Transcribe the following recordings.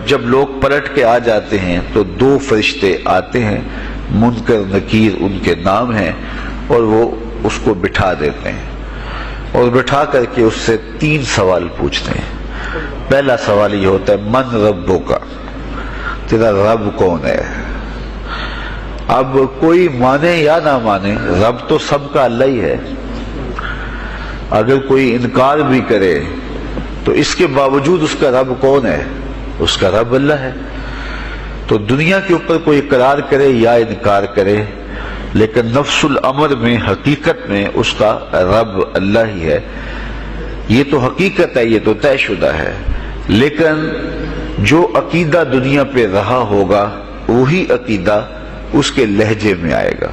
جب لوگ پلٹ کے آ جاتے ہیں تو 2 فرشتے آتے ہیں، منکر نکیر ان کے نام ہیں، اور وہ اس کو بٹھا دیتے ہیں اور بٹھا کر کے اس سے 3 سوال پوچھتے ہیں۔ پہلا سوال یہ ہوتا ہے من ربک، تیرا رب کون ہے؟ اب کوئی مانے یا نہ مانے، رب تو سب کا اللہ ہی ہے۔ اگر کوئی انکار بھی کرے تو اس کے باوجود اس کا رب کون ہے؟ اس کا رب اللہ ہے۔ تو دنیا کے اوپر کوئی اقرار کرے یا انکار کرے، لیکن نفس الامر میں، حقیقت میں اس کا رب اللہ ہی ہے۔ یہ تو حقیقت ہے، یہ تو طے شدہ ہے۔ لیکن جو عقیدہ دنیا پہ رہا ہوگا وہی عقیدہ اس کے لہجے میں آئے گا۔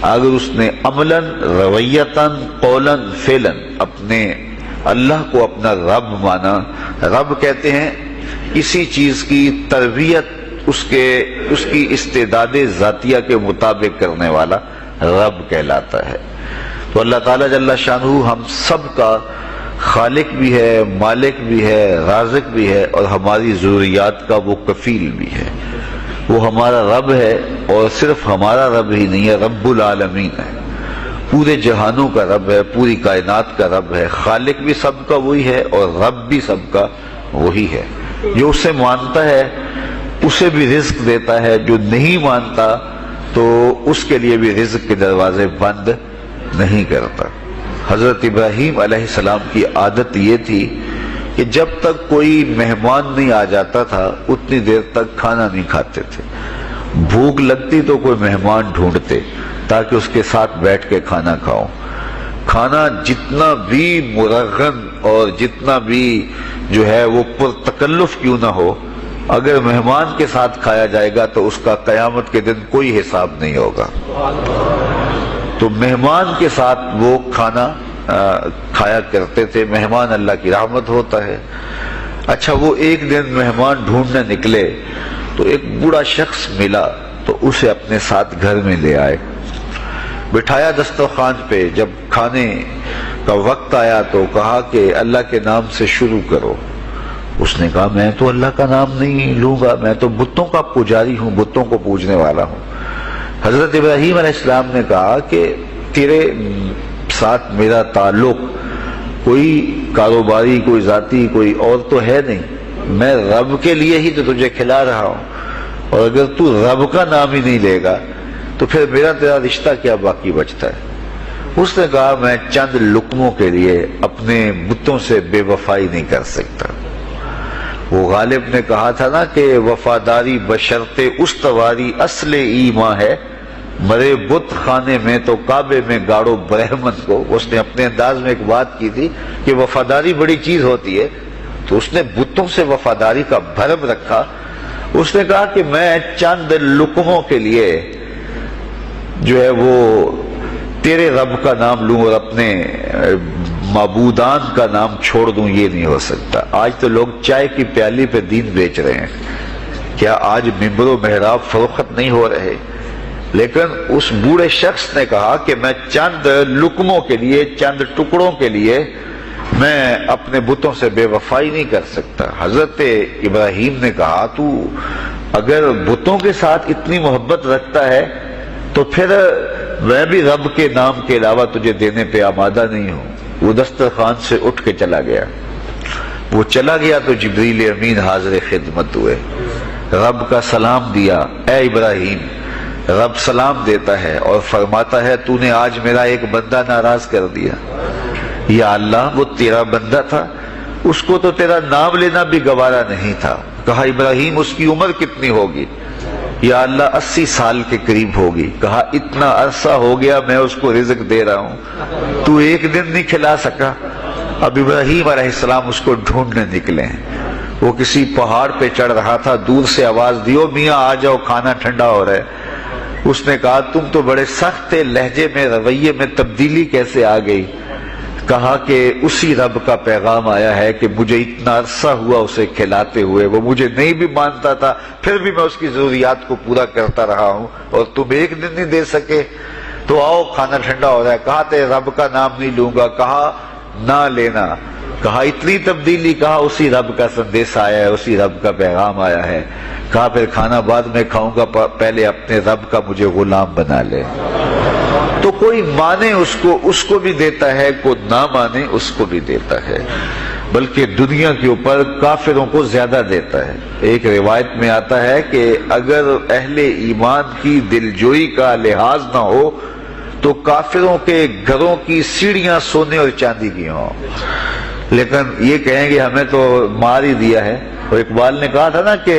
اگر اس نے عملاً، رویتاً، قولاً، فعلاً اپنے اللہ کو اپنا رب مانا، رب کہتے ہیں کسی چیز کی تربیت اس کی استعداد ذاتیہ کے مطابق کرنے والا رب کہلاتا ہے۔ تو اللہ تعالیٰ جل شانہ ہم سب کا خالق بھی ہے، مالک بھی ہے، رازق بھی ہے، اور ہماری ضروریات کا وہ کفیل بھی ہے۔ وہ ہمارا رب ہے، اور صرف ہمارا رب ہی نہیں ہے، رب العالمین ہے، پورے جہانوں کا رب ہے، پوری کائنات کا رب ہے۔ خالق بھی سب کا وہی ہے اور رب بھی سب کا وہی ہے۔ جو اسے مانتا ہے اسے بھی رزق دیتا ہے، جو نہیں مانتا تو اس کے لیے بھی رزق کے دروازے بند نہیں کرتا۔ حضرت ابراہیم علیہ السلام کی عادت یہ تھی کہ جب تک کوئی مہمان نہیں آ جاتا تھا اتنی دیر تک کھانا نہیں کھاتے تھے۔ بھوک لگتی تو کوئی مہمان ڈھونڈتے تاکہ اس کے ساتھ بیٹھ کے کھانا کھاؤ۔ کھانا جتنا بھی مرغن اور جتنا بھی جو ہے وہ پرتکلف کیوں نہ ہو، اگر مہمان کے ساتھ کھایا جائے گا تو اس کا قیامت کے دن کوئی حساب نہیں ہوگا۔ تو مہمان کے ساتھ وہ کھانا کھایا کرتے تھے۔ مہمان اللہ کی رحمت ہوتا ہے۔ اچھا، وہ ایک دن مہمان ڈھونڈنے نکلے تو ایک بوڑھا شخص ملا تو اسے اپنے ساتھ گھر میں لے آئے، بٹھایا دسترخوان پہ۔ جب کھانے کا وقت آیا تو کہا کہ اللہ کے نام سے شروع کرو۔ اس نے کہا میں تو اللہ کا نام نہیں لوں گا، میں تو بتوں کا پجاری ہوں، بتوں کو پوجنے والا ہوں۔ حضرت ابراہیم علیہ السلام نے کہا کہ تیرے ساتھ میرا تعلق کوئی کاروباری، کوئی ذاتی، کوئی اور تو ہے نہیں، میں رب کے لیے ہی تو تجھے کھلا رہا ہوں، اور اگر تو رب کا نام ہی نہیں لے گا تو پھر میرا تیرا رشتہ کیا باقی بچتا ہے؟ اس نے کہا میں چند لقموں کے لیے اپنے بتوں سے بے وفائی نہیں کر سکتا۔ وہ غالب نے کہا تھا نا کہ وفاداری بشرط استواری اصل ایمان ہے، مرے بت خانے میں تو کعبے میں گاڑو برہمن کو۔ اس نے اپنے انداز میں ایک بات کی تھی کہ وفاداری بڑی چیز ہوتی ہے، تو اس نے بتوں سے وفاداری کا بھرم رکھا۔ اس نے کہا کہ میں چند لقموں کے لیے جو ہے وہ تیرے رب کا نام لوں اور اپنے معبودان کا نام چھوڑ دوں، یہ نہیں ہو سکتا۔ آج تو لوگ چائے کی پیالی پہ دین بیچ رہے ہیں، کیا آج ممبر و محراب فروخت نہیں ہو رہے؟ لیکن اس بوڑھے شخص نے کہا کہ میں چند لقموں کے لیے، چند ٹکڑوں کے لیے میں اپنے بتوں سے بے وفائی نہیں کر سکتا۔ حضرت ابراہیم نے کہا تو اگر بتوں کے ساتھ اتنی محبت رکھتا ہے تو پھر میں بھی رب کے نام کے علاوہ تجھے دینے پہ آمادہ نہیں ہوں۔ وہ دسترخوان سے اٹھ کے چلا گیا۔ وہ چلا گیا تو جبریل امین حاضر خدمت ہوئے، رب کا سلام دیا، اے ابراہیم۔ رب سلام دیتا ہے اور فرماتا ہے تو نے آج میرا ایک بندہ ناراض کر دیا۔ یا اللہ، وہ تیرا بندہ تھا، اس کو تو تیرا نام لینا بھی گوارا نہیں تھا۔ کہا ابراہیم اس کی عمر کتنی ہوگی؟ یا اللہ 80 سال کے قریب ہوگی۔ کہا اتنا عرصہ ہو گیا میں اس کو رزق دے رہا ہوں، تو ایک دن نہیں کھلا سکا۔ اب ابراہیم علیہ السلام اس کو ڈھونڈنے نکلے ہیں۔ وہ کسی پہاڑ پہ چڑھ رہا تھا، دور سے آواز دیو میاں آ جاؤ، کھانا ٹھنڈا ہو رہا ہے۔ اس نے کہا تم تو بڑے سخت تھے، لہجے میں، رویے میں تبدیلی کیسے آ گئی؟ کہا کہ اسی رب کا پیغام آیا ہے کہ مجھے اتنا عرصہ ہوا اسے کھلاتے ہوئے، وہ مجھے نہیں بھی مانتا تھا، پھر بھی میں اس کی ضروریات کو پورا کرتا رہا ہوں، اور تم ایک دن نہیں دے سکے، تو آؤ کھانا ٹھنڈا ہو رہا ہے۔ کہا تیرے رب کا نام نہیں لوں گا، کہا نہ لینا، کہا اتنی تبدیلی، کہا اسی رب کا سندیس آیا ہے، اسی رب کا پیغام آیا ہے۔ کہا پھر کھانا بعد میں کھاؤں گا، پہلے اپنے رب کا مجھے غلام بنا لے۔ تو کوئی مانے اس کو بھی دیتا ہے، کوئی نہ مانے اس کو بھی دیتا ہے، بلکہ دنیا کے اوپر کافروں کو زیادہ دیتا ہے۔ ایک روایت میں آتا ہے کہ اگر اہل ایمان کی دلجوئی کا لحاظ نہ ہو تو کافروں کے گھروں کی سیڑھیاں سونے اور چاندی کی ہوں، لیکن یہ کہیں گے ہمیں تو مار ہی دیا ہے۔ اور اقبال نے کہا تھا نا کہ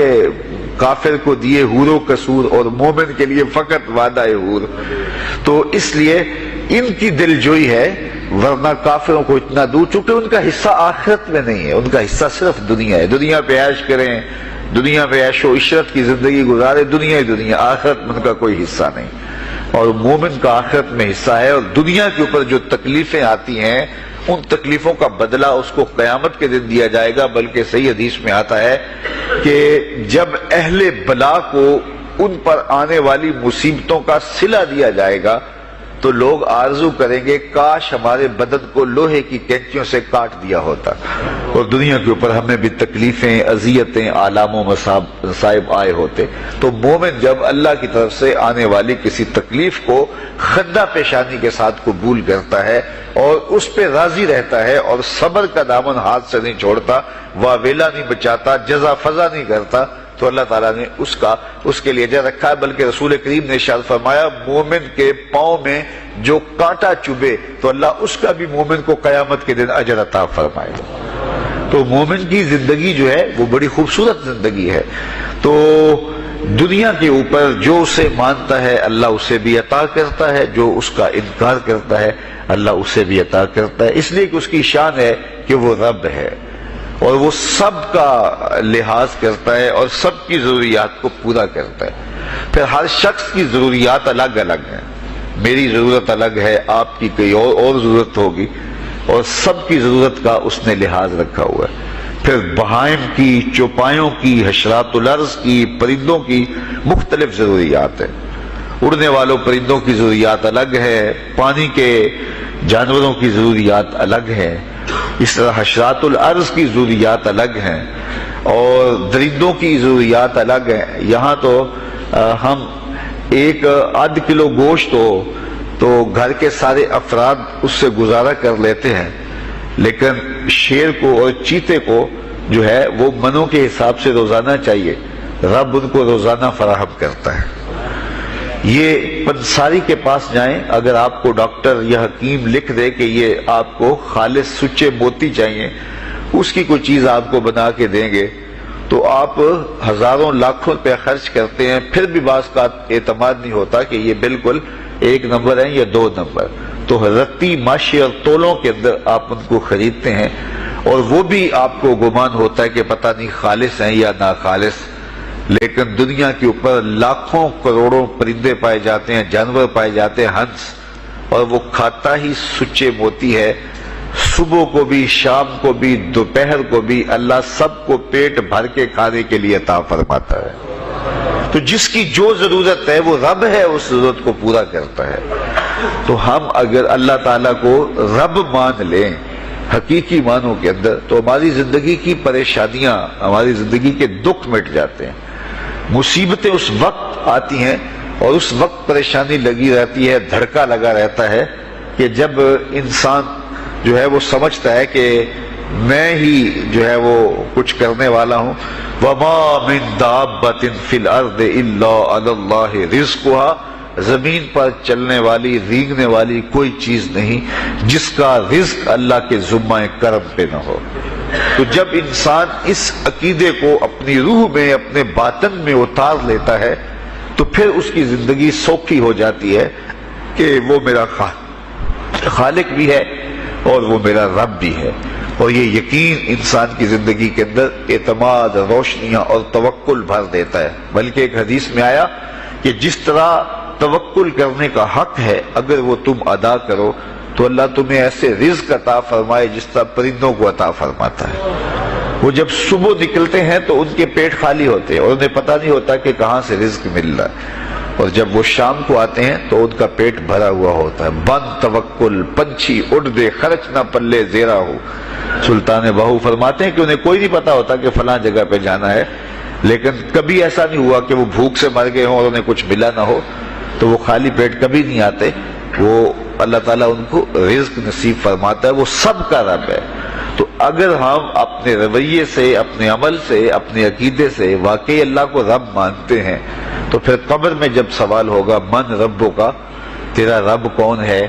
کافر کو دیے حور و قصور اور مومن کے لیے فقط وعدہ حور۔ تو اس لیے ان کی دلجوئی ہے، ورنہ کافروں کو اتنا دور، چونکہ ان کا حصہ آخرت میں نہیں ہے، ان کا حصہ صرف دنیا ہے۔ دنیا پہ عیش کریں، دنیا پہ عیش و عشرت کی زندگی گزارے، دنیا ہی دنیا، آخرت میں ان کا کوئی حصہ نہیں۔ اور مومن کا آخرت میں حصہ ہے، اور دنیا کے اوپر جو تکلیفیں آتی ہیں ان تکلیفوں کا بدلہ اس کو قیامت کے دن دیا جائے گا۔ بلکہ صحیح حدیث میں آتا ہے کہ جب اہل بلا کو ان پر آنے والی مصیبتوں کا صلہ دیا جائے گا تو لوگ آرزو کریں گے کاش ہمارے بدن کو لوہے کی کینچیوں سے کاٹ دیا ہوتا، اور دنیا کے اوپر ہمیں بھی تکلیفیں، اذیتیں، آلام و مصائب آئے ہوتے۔ تو مومن جب اللہ کی طرف سے آنے والی کسی تکلیف کو خندہ پیشانی کے ساتھ قبول کرتا ہے اور اس پہ راضی رہتا ہے اور صبر کا دامن ہاتھ سے نہیں چھوڑتا، واویلا نہیں بچاتا، جزا فضا نہیں کرتا، تو اللہ تعالیٰ نے اس کے لیے اجر رکھا ہے۔ بلکہ رسول کریم نے ارشاد فرمایا مومن کے پاؤں میں جو کانٹا چبھے تو اللہ اس کا بھی مومن کو قیامت کے دن اجر عطا فرمائے گا۔ تو مومن کی زندگی جو ہے وہ بڑی خوبصورت زندگی ہے۔ تو دنیا کے اوپر جو اسے مانتا ہے اللہ اسے بھی عطا کرتا ہے، جو اس کا انکار کرتا ہے اللہ اسے بھی عطا کرتا ہے، اس لیے کہ اس کی شان ہے کہ وہ رب ہے اور وہ سب کا لحاظ کرتا ہے اور سب کی ضروریات کو پورا کرتا ہے۔ پھر ہر شخص کی ضروریات الگ الگ ہیں، میری ضرورت الگ ہے، آپ کی کوئی اور ضرورت ہوگی، اور سب کی ضرورت کا اس نے لحاظ رکھا ہوا ہے۔ پھر بہائم کی، چوپایوں کی، حشرات الارض کی، پرندوں کی مختلف ضروریات ہیں۔ اڑنے والوں پرندوں کی ضروریات الگ ہے، پانی کے جانوروں کی ضروریات الگ ہے، اس طرح حشرات الارض کی ضروریات الگ ہیں اور درندوں کی ضروریات الگ ہیں۔ یہاں تو ہم ایک آدھ کلو گوشت ہو تو گھر کے سارے افراد اس سے گزارا کر لیتے ہیں، لیکن شیر کو اور چیتے کو جو ہے وہ منوں کے حساب سے روزانہ چاہیے، رب ان کو روزانہ فراہم کرتا ہے۔ یہ پنساری کے پاس جائیں، اگر آپ کو ڈاکٹر یا حکیم لکھ دے کہ یہ آپ کو خالص سچے موتی چاہیے، اس کی کوئی چیز آپ کو بنا کے دیں گے تو آپ ہزاروں لاکھوں روپے خرچ کرتے ہیں، پھر بھی بعض کا اعتماد نہیں ہوتا کہ یہ بالکل 1 نمبر ہے یا 2 نمبر۔ تو رتی ماشی اور تولوں کے اندر آپ ان کو خریدتے ہیں اور وہ بھی آپ کو گمان ہوتا ہے کہ پتہ نہیں خالص ہیں یا ناخالص، لیکن دنیا کے اوپر لاکھوں کروڑوں پرندے پائے جاتے ہیں، جانور پائے جاتے ہیں، ہنس، اور وہ کھاتا ہی سچے موتی ہے۔ صبح کو بھی، شام کو بھی، دوپہر کو بھی اللہ سب کو پیٹ بھر کے کھانے کے لیے عطا فرماتا ہے۔ تو جس کی جو ضرورت ہے وہ رب ہے، اس ضرورت کو پورا کرتا ہے۔ تو ہم اگر اللہ تعالیٰ کو رب مان لیں حقیقی معنوں کے اندر تو ہماری زندگی کی پریشانیاں، ہماری زندگی کے دکھ مٹ جاتے ہیں۔ مصیبتیں اس وقت آتی ہیں اور اس وقت پریشانی لگی رہتی ہے، دھڑکا لگا رہتا ہے کہ جب انسان جو ہے وہ سمجھتا ہے کہ میں ہی جو ہے وہ کچھ کرنے والا ہوں۔ وَمَا مِن دَابَّةٍ فِي الْأَرْضِ إِلَّا عَلَى اللَّهِ رِزْقُهَا، زمین پر چلنے والی، ریگنے والی کوئی چیز نہیں جس کا رزق اللہ کے ذمہ کرم پہ نہ ہو۔ تو جب انسان اس عقیدے کو اپنی روح میں، اپنے باطن میں اتار لیتا ہے تو پھر اس کی زندگی سوکھی ہو جاتی ہے کہ وہ میرا خالق بھی ہے اور وہ میرا رب بھی ہے۔ اور یہ یقین انسان کی زندگی کے اندر اعتماد، روشنیاں اور توکل بھر دیتا ہے۔ بلکہ ایک حدیث میں آیا کہ جس طرح توکل کرنے کا حق ہے اگر وہ تم ادا کرو تو اللہ تمہیں ایسے رزق عطا فرمائے جس طرح پرندوں کو عطا فرماتا ہے۔ وہ جب صبح نکلتے ہیں تو ان کے پیٹ خالی ہوتے ہیں اور انہیں پتہ نہیں ہوتا کہ کہاں سے رزق مل رہا ہے، اور جب وہ شام کو آتے ہیں تو ان کا پیٹ بھرا ہوا ہوتا ہے۔ بند توکل، پنچھی اڑ دے، خرچ نہ پلے زیرا ہو، سلطان باہو فرماتے ہیں کہ انہیں کوئی نہیں پتا ہوتا کہ فلاں جگہ پہ جانا ہے، لیکن کبھی ایسا نہیں ہوا کہ وہ بھوک سے مر گئے ہوں اور انہیں کچھ ملا نہ ہو، تو وہ خالی پیٹ کبھی نہیں آتے، وہ اللہ تعالیٰ ان کو رزق نصیب فرماتا ہے، وہ سب کا رب ہے۔ تو اگر ہم اپنے رویے سے، اپنے عمل سے، اپنے عقیدے سے واقعی اللہ کو رب مانتے ہیں، تو پھر قبر میں جب سوال ہوگا من ربو کا، تیرا رب کون ہے،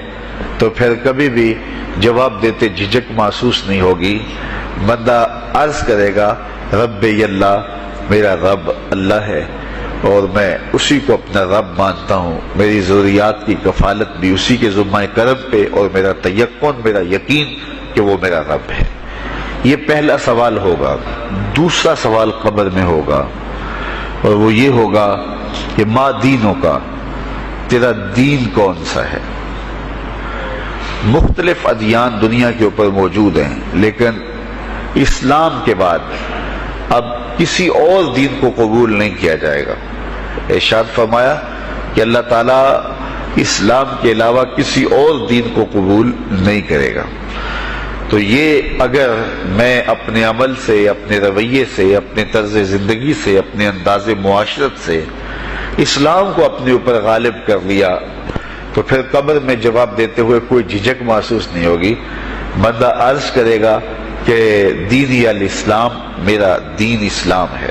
تو پھر کبھی بھی جواب دیتے جھجک محسوس نہیں ہوگی۔ بندہ عرض کرے گا رب اللہ، میرا رب اللہ ہے اور میں اسی کو اپنا رب مانتا ہوں، میری ضروریات کی کفالت بھی اسی کے ذمہ کرم پہ، اور میرا تیقن، میرا یقین کہ وہ میرا رب ہے۔ یہ پہلا سوال ہوگا۔ دوسرا سوال قبر میں ہوگا، اور وہ یہ ہوگا کہ ما دینوں کا، تیرا دین کون سا ہے؟ مختلف ادیان دنیا کے اوپر موجود ہیں، لیکن اسلام کے بعد اب کسی اور دین کو قبول نہیں کیا جائے گا۔ ارشاد فرمایا کہ اللہ تعالیٰ اسلام کے علاوہ کسی اور دین کو قبول نہیں کرے گا۔ تو یہ اگر میں اپنے عمل سے، اپنے رویے سے، اپنے طرز زندگی سے، اپنے انداز معاشرت سے اسلام کو اپنے اوپر غالب کر لیا، تو پھر قبر میں جواب دیتے ہوئے کوئی جھجک محسوس نہیں ہوگی۔ بندہ عرض کرے گا کہ دینی الاسلام، میرا دین اسلام ہے،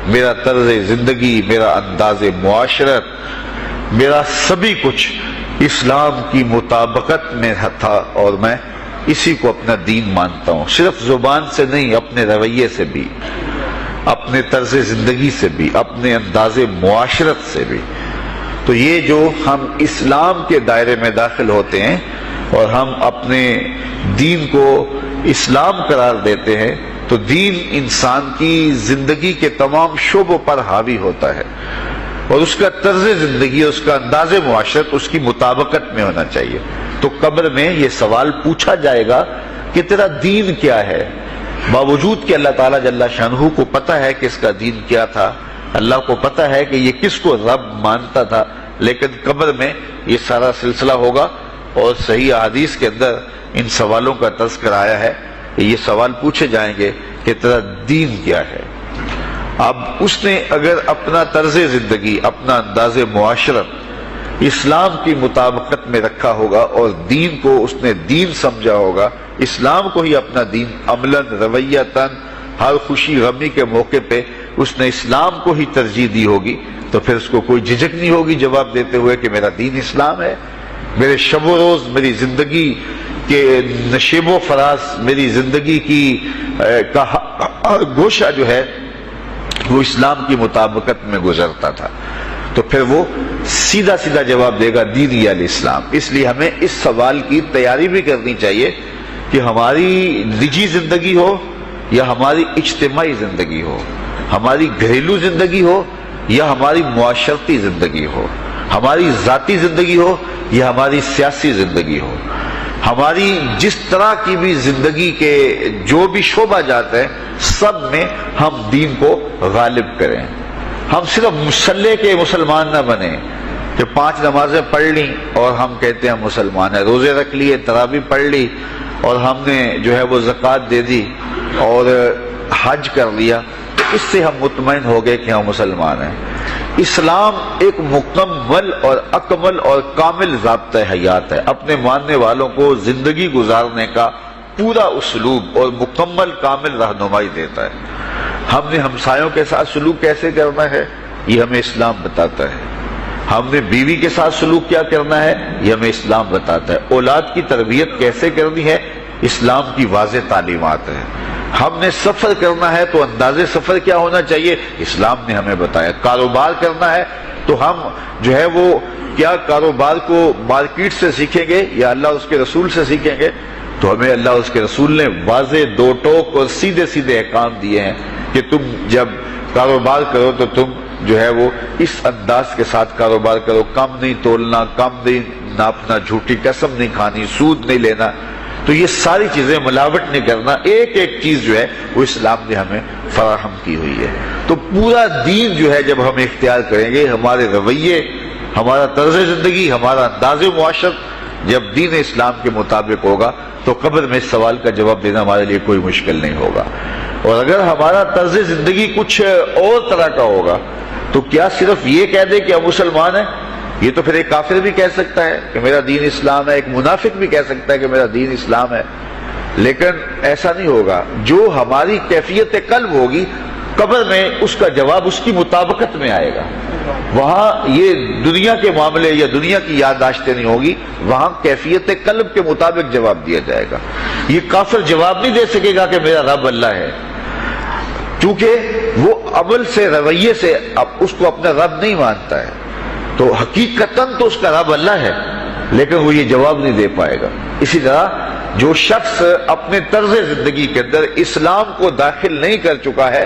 میرا طرز زندگی، میرا انداز معاشرت، میرا سبھی کچھ اسلام کی مطابقت میں تھا، اور میں اسی کو اپنا دین مانتا ہوں، صرف زبان سے نہیں، اپنے رویے سے بھی، اپنے طرز زندگی سے بھی، اپنے انداز معاشرت سے بھی۔ تو یہ جو ہم اسلام کے دائرے میں داخل ہوتے ہیں اور ہم اپنے دین کو اسلام قرار دیتے ہیں، تو دین انسان کی زندگی کے تمام شعبوں پر حاوی ہوتا ہے، اور اس کا طرز زندگی، اس کا انداز معاشرت اس کی مطابقت میں ہونا چاہیے۔ تو قبر میں یہ سوال پوچھا جائے گا کہ تیرا دین کیا ہے، باوجود کہ اللہ تعالیٰ جل شانہ کو پتہ ہے کہ اس کا دین کیا تھا، اللہ کو پتہ ہے کہ یہ کس کو رب مانتا تھا، لیکن قبر میں یہ سارا سلسلہ ہوگا، اور صحیح احادیث کے اندر ان سوالوں کا تذکر آیا ہے کہ یہ سوال پوچھے جائیں گے کہ تیرا دین کیا ہے۔ اب اس نے اگر اپنا طرز زندگی، اپنا انداز معاشرت اسلام کی مطابقت میں رکھا ہوگا، اور دین کو اس نے دین سمجھا ہوگا، اسلام کو ہی اپنا دین عملاً، رویتاً، ہر خوشی غمی کے موقع پہ اس نے اسلام کو ہی ترجیح دی ہوگی، تو پھر اس کو کوئی جھجک نہیں ہوگی جواب دیتے ہوئے کہ میرا دین اسلام ہے، میرے شب و روز، میری زندگی کے نشیب و فراز، میری زندگی کی کا گوشہ جو ہے وہ اسلام کی مطابقت میں گزرتا تھا۔ تو پھر وہ سیدھا سیدھا جواب دے گا دینی الاسلام۔ اس لیے ہمیں اس سوال کی تیاری بھی کرنی چاہیے کہ ہماری نجی زندگی ہو یا ہماری اجتماعی زندگی ہو، ہماری گھریلو زندگی ہو یا ہماری معاشرتی زندگی ہو، ہماری ذاتی زندگی ہو یا ہماری سیاسی زندگی ہو، ہماری جس طرح کی بھی زندگی کے جو بھی شعبہ جات ہیں، سب میں ہم دین کو غالب کریں۔ ہم صرف مسلح کے مسلمان نہ بنیں کہ 5 نمازیں پڑھ لیں اور ہم کہتے ہیں مسلمان ہیں، روزے رکھ لیے، تراویح پڑھ لی، اور ہم نے جو ہے وہ زکوٰۃ دے دی اور حج کر لیا، تو اس سے ہم مطمئن ہو گئے کہ ہم مسلمان ہیں۔ اسلام ایک مکمل اور اکمل اور کامل ضابطہ حیات ہے، اپنے ماننے والوں کو زندگی گزارنے کا پورا اسلوب اور مکمل کامل رہنمائی دیتا ہے۔ ہم نے ہمسایوں کے ساتھ سلوک کیسے کرنا ہے، یہ ہمیں اسلام بتاتا ہے۔ ہم نے بیوی کے ساتھ سلوک کیا کرنا ہے، یہ ہمیں اسلام بتاتا ہے۔ اولاد کی تربیت کیسے کرنی ہے، اسلام کی واضح تعلیمات ہے۔ ہم نے سفر کرنا ہے تو انداز سفر کیا ہونا چاہیے، اسلام نے ہمیں بتایا۔ کاروبار کرنا ہے تو ہم جو ہے وہ کیا کاروبار کو مارکیٹ سے سیکھیں گے یا اللہ اس کے رسول سے سیکھیں گے، تو ہمیں اللہ اس کے رسول نے واضح 2 ٹوک اور سیدھے سیدھے احکام دیے ہیں کہ تم جب کاروبار کرو تو تم جو ہے وہ اس انداز کے ساتھ کاروبار کرو، کم نہیں تولنا، کم نہیں ناپنا، جھوٹی قسم نہیں کھانی، سود نہیں لینا۔ تو یہ ساری چیزیں، ملاوٹ نہیں کرنا، ایک ایک چیز جو ہے وہ اسلام نے ہمیں فراہم کی ہوئی ہے۔ تو پورا دین جو ہے جب ہم اختیار کریں گے، ہمارے رویے، ہمارا طرز زندگی، ہمارا انداز معاشرت، جب دین اسلام کے مطابق ہوگا تو قبر میں سوال کا جواب دینا ہمارے لیے کوئی مشکل نہیں ہوگا۔ اور اگر ہمارا طرز زندگی کچھ اور طرح کا ہوگا تو کیا صرف یہ کہہ دے کہ ہم مسلمان ہیں؟ یہ تو پھر ایک کافر بھی کہہ سکتا ہے کہ میرا دین اسلام ہے، ایک منافق بھی کہہ سکتا ہے کہ میرا دین اسلام ہے، لیکن ایسا نہیں ہوگا۔ جو ہماری کیفیت قلب ہوگی قبر میں اس کا جواب اس کی مطابقت میں آئے گا۔ وہاں یہ دنیا کے معاملے یا دنیا کی یادداشتیں نہیں ہوگی، وہاں کیفیت قلب کے مطابق جواب دیا جائے گا۔ یہ کافر جواب نہیں دے سکے گا کہ میرا رب اللہ ہے، کیونکہ وہ عمل سے رویے سے اس کو اپنا رب نہیں مانتا ہے، تو حقیقتاً تو اس کا رب اللہ ہے لیکن وہ یہ جواب نہیں دے پائے گا۔ اسی طرح جو شخص اپنے طرز زندگی کے اندر اسلام کو داخل نہیں کر چکا ہے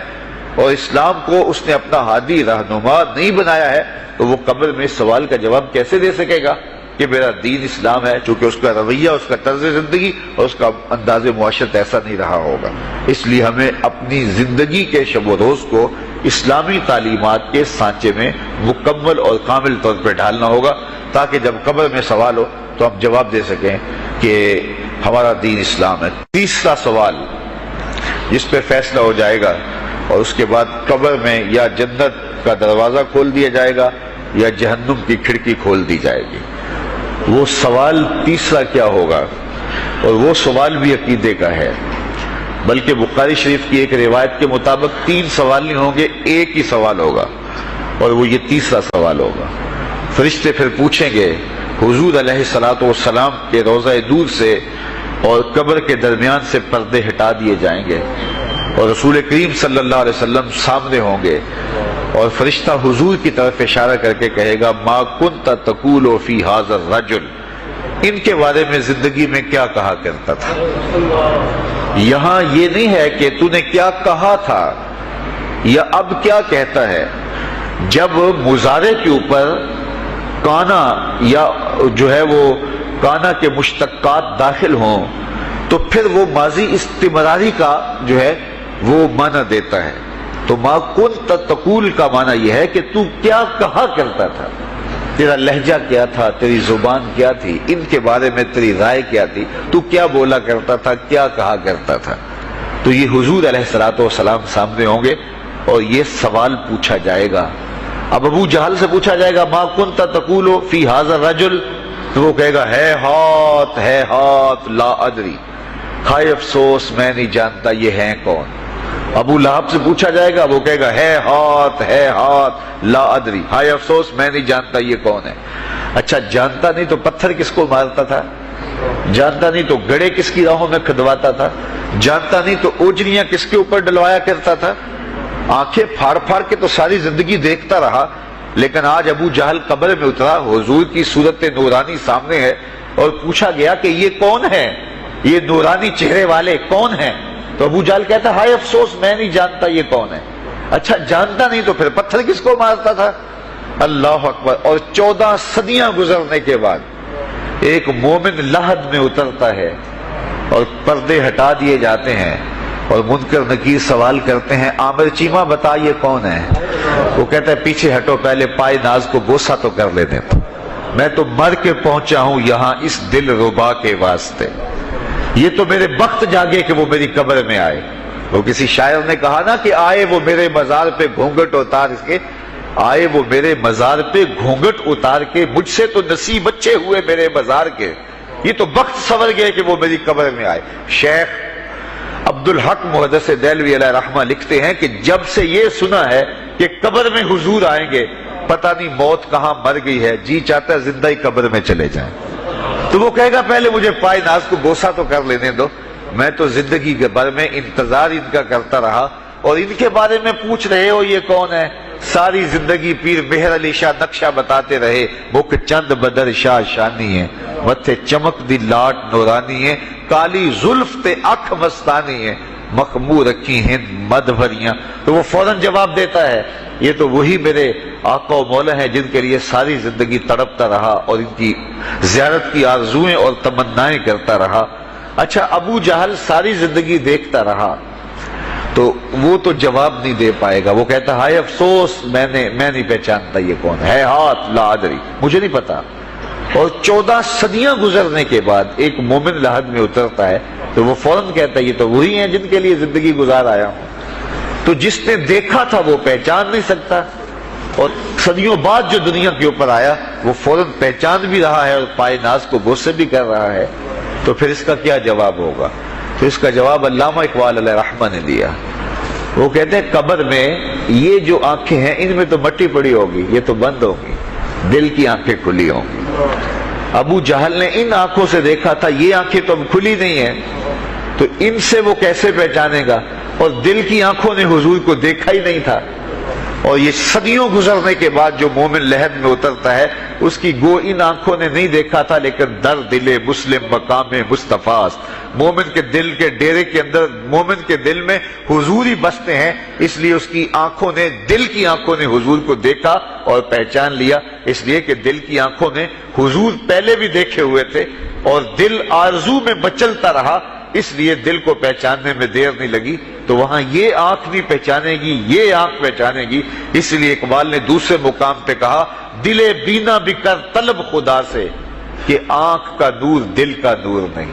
اور اسلام کو اس نے اپنا ہادی رہنما نہیں بنایا ہے تو وہ قبر میں سوال کا جواب کیسے دے سکے گا کہ میرا دین اسلام ہے، چونکہ اس کا رویہ، اس کا طرز زندگی اور اس کا انداز معاشرت ایسا نہیں رہا ہوگا۔ اس لیے ہمیں اپنی زندگی کے شب و روز کو اسلامی تعلیمات کے سانچے میں مکمل اور کامل طور پہ ڈھالنا ہوگا تاکہ جب قبر میں سوال ہو تو ہم جواب دے سکیں کہ ہمارا دین اسلام ہے۔ تیسرا سوال جس پہ فیصلہ ہو جائے گا اور اس کے بعد قبر میں یا جنت کا دروازہ کھول دیا جائے گا یا جہنم کی کھڑکی کھول دی جائے گی، وہ سوال تیسرا کیا ہوگا؟ اور وہ سوال بھی عقیدے کا ہے، بلکہ بخاری شریف کی ایک روایت کے مطابق 3 سوال نہیں ہوں گے، ایک ہی سوال ہوگا اور وہ یہ تیسرا سوال ہوگا۔ فرشتے پھر پوچھیں گے، حضور علیہ الصلوۃ والسلام کے روضہ دور سے اور قبر کے درمیان سے پردے ہٹا دیے جائیں گے اور رسول کریم صلی اللہ علیہ وسلم سامنے ہوں گے اور فرشتہ حضور کی طرف اشارہ کر کے کہے گا، ما کنت تقول فی ھذا الرجل، ان کے بارے میں زندگی میں کیا کہا کرتا تھا۔ یہاں یہ نہیں ہے کہ تو نے کیا کہا تھا یا اب کیا کہتا ہے۔ جب مضارع کے اوپر کانا یا جو ہے وہ کانا کے مشتقات داخل ہوں تو پھر وہ ماضی استمراری کا جو ہے وہ معنی دیتا ہے۔ تو ما کنت تقول کا معنی یہ ہے کہ تو کیا کہا کرتا تھا، تیرا لہجہ کیا تھا، تیری زبان کیا تھی، ان کے بارے میں تیری رائے کیا تھی، تو کیا بولا کرتا تھا، کیا کہا کرتا تھا۔ تو یہ حضور علیہ الصلوۃ والسلام سامنے ہوں گے اور یہ سوال پوچھا جائے گا۔ اب ابو جہل سے پوچھا جائے گا، ما کنت تقول فی ھذا الرجل، تو وہ کہے گا ہے ہاتھ لا ادری، ہائے افسوس میں نہیں جانتا یہ ہیں کون۔ ابو لہب سے پوچھا جائے گا، وہ کہے گا ہے ہاتھ لا ادری، ہائے افسوس میں نہیں جانتا یہ کون ہے۔ اچھا جانتا نہیں تو پتھر کس کو مارتا تھا، جانتا نہیں تو گڑے کس کی راہوں میں کھدواتا تھا، جانتا نہیں تو اوجریاں کس کے اوپر ڈلوایا کرتا تھا۔ آنکھیں پھاڑ پھاڑ کے تو ساری زندگی دیکھتا رہا، لیکن آج ابو جہل قبر میں اترا، حضور کی صورت نورانی سامنے ہے اور پوچھا گیا کہ یہ کون ہے، یہ نورانی چہرے والے کون ہیں؟ تو ابو جہل کہتا ہائے افسوس میں نہیں جانتا یہ کون ہے۔ اچھا جانتا نہیں تو پھر پتھر کس کو مارتا تھا؟ اللہ اکبر۔ اور 14 صدیاں گزرنے کے بعد ایک مومن لحد میں اترتا ہے اور پردے ہٹا دیے جاتے ہیں اور منکر نکیر سوال کرتے ہیں، عامر چیمہ بتا یہ کون ہے؟ وہ کہتا ہے پیچھے ہٹو، پہلے پائے ناز کو بوسہ تو کر لینے دو، میں تو مر کے پہنچا ہوں یہاں اس دل ربا کے واسطے، یہ تو میرے بخت جاگے کہ وہ میری قبر میں آئے۔ وہ کسی شاعر نے کہا نا کہ آئے وہ میرے مزار پہ گھونگھٹ اتار کے، آئے وہ میرے مزار پہ گھونگھٹ اتار کے، مجھ سے تو نصیب اچھے ہوئے میرے مزار کے، یہ تو بخت سنور گئے کہ وہ میری قبر میں آئے۔ شیخ عبدالحق محدث دہلوی علیہ رحمہ لکھتے ہیں کہ جب سے یہ سنا ہے کہ قبر میں حضور آئیں گے، پتہ نہیں موت کہاں مر گئی ہے، جی چاہتا ہے زندہ ہی قبر میں چلے جائیں۔ تو وہ کہے گا پہلے مجھے پائے ناز کو بوسہ تو کر لینے دو، میں تو زندگی کے بھر میں انتظار ان کا کرتا رہا اور ان کے بارے میں پوچھ رہے ہو یہ کون ہے؟ ساری زندگی پیر مہر علی شاہ نقشہ بتاتے رہے، مکھ چند بدر شاہ شانی ہے، متھے چمک دی لاٹ نورانی ہے، کالی زلف تے اکھ مستانی ہے، مخمور رکھی ہند مد بھریاں۔ تو وہ فوراً جواب دیتا ہے یہ تو وہی میرے آقا و مولا ہیں جن کے لیے ساری زندگی تڑپتا رہا اور ان کی زیارت کی آرزوئیں اور تمنائیں کرتا رہا۔ اچھا ابو جہل ساری زندگی دیکھتا رہا تو وہ تو جواب نہیں دے پائے گا، وہ کہتا ہائے افسوس میں نہیں پہچانتا یہ کون ہے، ہاتھ لا ادری، مجھے نہیں پتا، اور 14 صدیاں گزرنے کے بعد ایک مومن لحد میں اترتا ہے تو وہ فوراً کہتا ہے یہ تو وہی ہیں جن کے لیے زندگی گزار آیا ہوں. تو جس نے دیکھا تھا وہ پہچان نہیں سکتا، اور صدیوں بعد جو دنیا کے اوپر آیا وہ فوراً پہچان بھی رہا ہے اور پائے ناز کو بوسے بھی کر رہا ہے. تو پھر اس کا کیا جواب ہوگا؟ تو اس کا جواب علامہ اقبال علیہ رحمہ نے دیا. وہ کہتے ہیں قبر میں یہ جو آنکھیں ہیں ان میں تو مٹی پڑی ہوگی، یہ تو بند ہوگی، دل کی آنکھیں کھلی ہوں گی. ابو جہل نے ان آنکھوں سے دیکھا تھا، یہ آنکھیں تو اب کھلی نہیں ہیں، تو ان سے وہ کیسے پہچانے گا؟ اور دل کی آنکھوں نے حضور کو دیکھا ہی نہیں تھا. اور یہ صدیوں گزرنے کے بعد جو مومن لحد میں اترتا ہے اس کی گو ان آنکھوں نے نہیں دیکھا تھا، لیکن در دل مسلم مقام مصطفیٰ است. مومن کے دل کے ڈیرے کے اندر مومن کے دل میں حضور ہی بستے ہیں، اس لیے اس کی آنکھوں نے، دل کی آنکھوں نے حضور کو دیکھا اور پہچان لیا. اس لیے کہ دل کی آنکھوں نے حضور پہلے بھی دیکھے ہوئے تھے اور دل آرزو میں مچلتا رہا، اس لیے دل کو پہچاننے میں دیر نہیں لگی. تو وہاں یہ آنکھ نہیں پہچانے گی، یہ آنکھ پہچانے گی. اس لیے اقبال نے دوسرے مقام پہ کہا دل بینا بھی کر طلب خدا سے کہ آنکھ کا نور دل کا نور نہیں.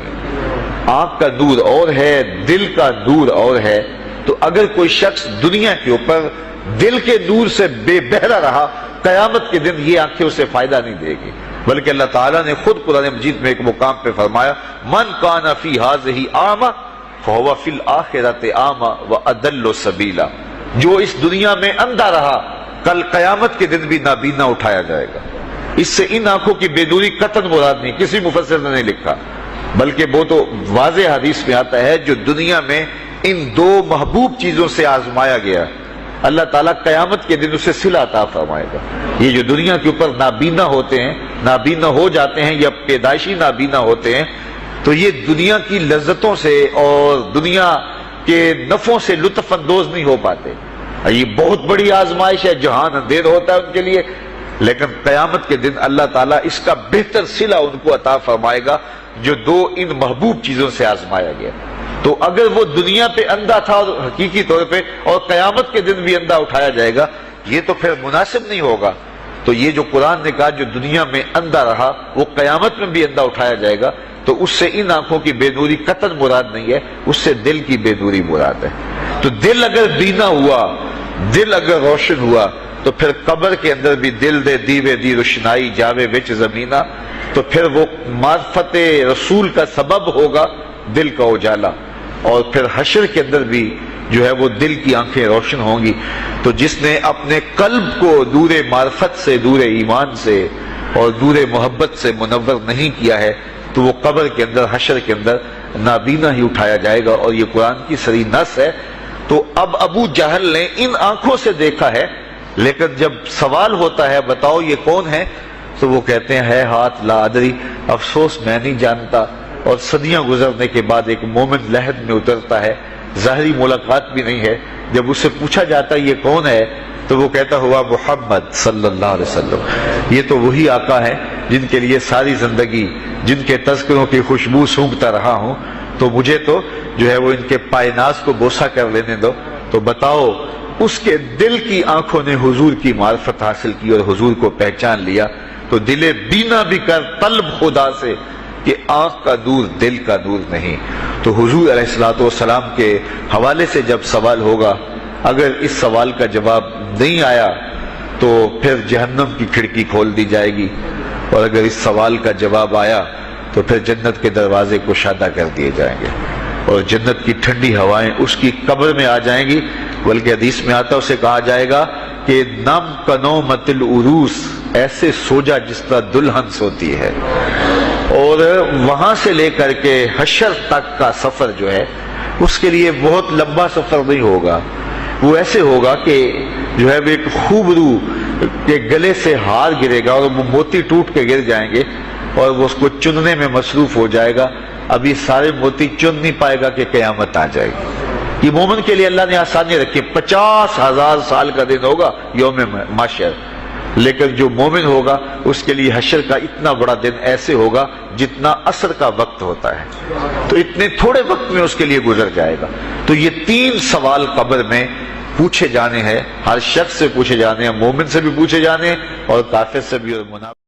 آنکھ کا نور اور ہے، دل کا نور اور ہے. تو اگر کوئی شخص دنیا کے اوپر دل کے نور سے بے بہرا رہا، قیامت کے دن یہ آنکھیں اسے فائدہ نہیں دے گی. بلکہ اللہ تعالیٰ نے خود قرآن مجید میں ایک مقام پہ فرمایا من کان فی ہذہ اعمی فہو فی الآخرۃ اعمی واضل سبیلا. جو اس دنیا میں اندھا رہا کل قیامت کے دن بھی نابینا اٹھایا جائے گا. اس سے ان آنکھوں کی بے نوری قطعاً مراد نہیں، کسی مفسر نے نہیں لکھا، بلکہ وہ تو واضح حدیث میں آتا ہے جو دنیا میں ان دو محبوب چیزوں سے آزمایا گیا اللہ تعالیٰ قیامت کے دن اسے صلہ عطا فرمائے گا. یہ جو دنیا کے اوپر نابینا ہوتے ہیں، نابینا ہو جاتے ہیں یا پیدائشی نابینا ہوتے ہیں، تو یہ دنیا کی لذتوں سے اور دنیا کے نفعوں سے لطف اندوز نہیں ہو پاتے. یہ بہت بڑی آزمائش ہے، جہان اندھیر ہوتا ہے ان کے لیے، لیکن قیامت کے دن اللہ تعالیٰ اس کا بہتر صلہ ان کو عطا فرمائے گا جو دو ان محبوب چیزوں سے آزمایا گیا. تو اگر وہ دنیا پہ اندھا تھا اور حقیقی طور پہ، اور قیامت کے دن بھی اندھا اٹھایا جائے گا، یہ تو پھر مناسب نہیں ہوگا. تو یہ جو قرآن نے کہا جو دنیا میں اندھا رہا وہ قیامت میں بھی اندھا اٹھایا جائے گا، تو اس سے ان آنکھوں کی بے نوری قطعاً مراد نہیں ہے، اس سے دل کی بے نوری مراد ہے. تو دل اگر بینا ہوا، دل اگر روشن ہوا، تو پھر قبر کے اندر بھی دل دے دیوے دی روشنائی جاوے وچ زمینہ، تو پھر وہ معرفت رسول کا سبب ہوگا دل کا اجالا. اور پھر حشر کے اندر بھی جو ہے وہ دل کی آنکھیں روشن ہوں گی. تو جس نے اپنے قلب کو نور معرفت سے، نور ایمان سے اور نور محبت سے منور نہیں کیا ہے، تو وہ قبر کے اندر، حشر کے اندر نابینا ہی اٹھایا جائے گا. اور یہ قرآن کی صریح نص ہے. تو اب ابو جہل نے ان آنکھوں سے دیکھا ہے، لیکن جب سوال ہوتا ہے بتاؤ یہ کون ہے، تو وہ کہتے ہیں ہے ہاتھ لا ادری، افسوس میں نہیں جانتا. اور صدیاں گزرنے کے بعد ایک مومن لحد میں اترتا ہے، ظاہری ملاقات بھی نہیں ہے. جب اسے پوچھا جاتا ہے یہ کون ہے، تو وہ کہتا ہوا محمد صلی اللہ علیہ وسلم. یہ تو وہی آقا ہے جن کے لیے ساری زندگی، جن کے تذکروں کی خوشبو سونگھتا رہا ہوں. تو مجھے تو جو ہے وہ ان کے پائے ناز کو بوسہ کر لینے دو. تو بتاؤ اس کے دل کی آنکھوں نے حضور کی معرفت حاصل کی اور حضور کو پہچان لیا. تو دل بینا بھی کر طلب خدا سے کہ آنکھ کا نور دل کا نور نہیں. تو حضور علیہ الصلوۃ والسلام کے حوالے سے جب سوال ہوگا، اگر اس سوال کا جواب نہیں آیا تو پھر جہنم کی کھڑکی کھول دی جائے گی، اور اگر اس سوال کا جواب آیا تو پھر جنت کے دروازے کشادہ کر دیے جائیں گے اور جنت کی ٹھنڈی ہوائیں اس کی قبر میں آ جائیں گی. بلکہ حدیث میں آتا اسے کہا جائے گا کہ نم کنومت العروس، ایسے سو جا جس طرح دلہن سوتی ہے. اور وہاں سے لے کر کے حشر تک کا سفر جو ہے اس کے لیے بہت لمبا سفر نہیں ہوگا. وہ ایسے ہوگا کہ جو ہے وہ ایک خوبرو کے گلے سے ہار گرے گا اور وہ موتی ٹوٹ کے گر جائیں گے اور وہ اس کو چننے میں مصروف ہو جائے گا. ابھی سارے موتی چن نہیں پائے گا کہ قیامت آ جائے گی. یہ مومن کے لیے اللہ نے آسانی رکھی. 50,000 سال کا دن ہوگا یوم محشر، لیکن جو مومن ہوگا اس کے لیے حشر کا اتنا بڑا دن ایسے ہوگا جتنا عصر کا وقت ہوتا ہے. تو اتنے تھوڑے وقت میں اس کے لیے گزر جائے گا. تو یہ 3 سوال قبر میں پوچھے جانے ہیں، ہر شخص سے پوچھے جانے ہیں، مومن سے بھی پوچھے جانے ہیں اور کافر سے بھی اور منافق